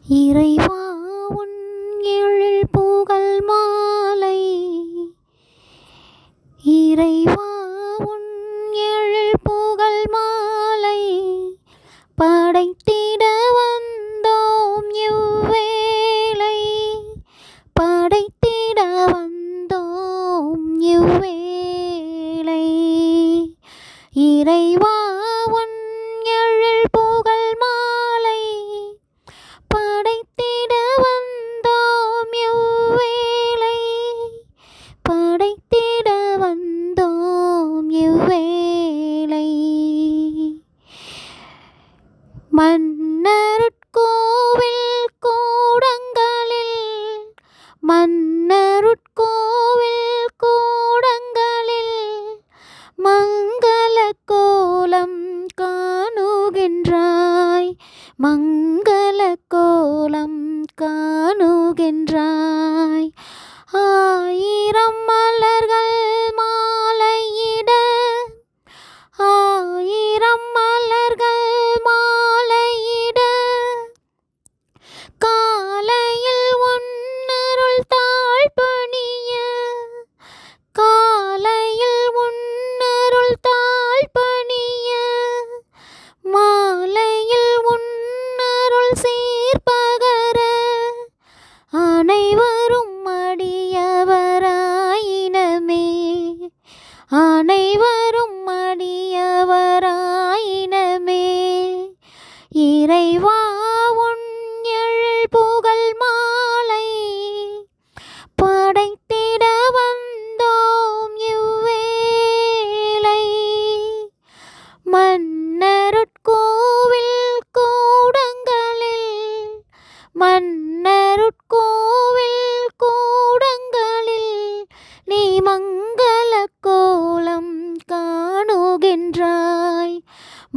இறைவா உன் எழில் புகழ் மாலை, இறைவா உன் எழில் புகழ் மாலை படைத்திட வந்தோம் இவ்வேளை, படைத்திட வந்தோம் இவ்வேளை. இறைவா உன் எழில் புகழ் மாலை படைத்திட வந்தோம் இவ்வேளை, படைத்திட வந்தோம் இவ்வேளை. மன்னருட்கோவில் கூடங்களில், மன்னருட்கோவில் கூடங்களில் மங்கள கோலம் காணுகின்றாய், மங்கள கோலம் காணுகின்றாய். ஆயிரம் மலர்கள் மாலையிட, ஆயிரம் மலர்கள் மாலையிட காலையில் உன்னருள் தாழ் பணிய, காலையில் உன்னருள் தாழ் பணிய மாலையில் உன்னருள் சீர்பகர அனைவரும் அடியவராயினமே, அனைவரும் அடியவராயினமே. இறைவா உன் எழில் புகழ் மாலை படைத்திட வந்தோம் இவ்வேளை. மன்னருட்கோவில் கூடங்களில், மன்னருட்கோவில் கூடங்களில் நீ மங்கள கோலம் காணுகின்றாய்,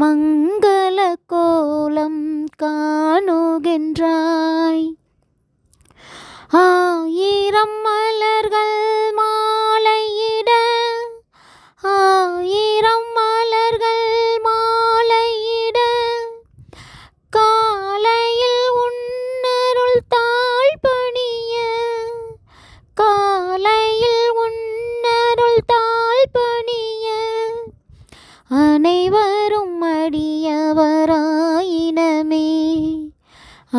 மங்கள கோலம் காணுகின்றாய். ஆயிரம் மலர்கள் மாலையிட, ஆயிரம் மலர்கள் மாலையிட காலையில் உன்னருள் தாழ் பணிய, காலையில் உன்னருள் தாழ் பணிய அனைவரும் அடியவராயினமே,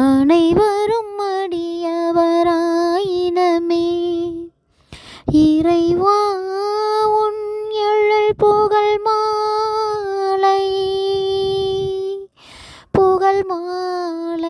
அனைவரும்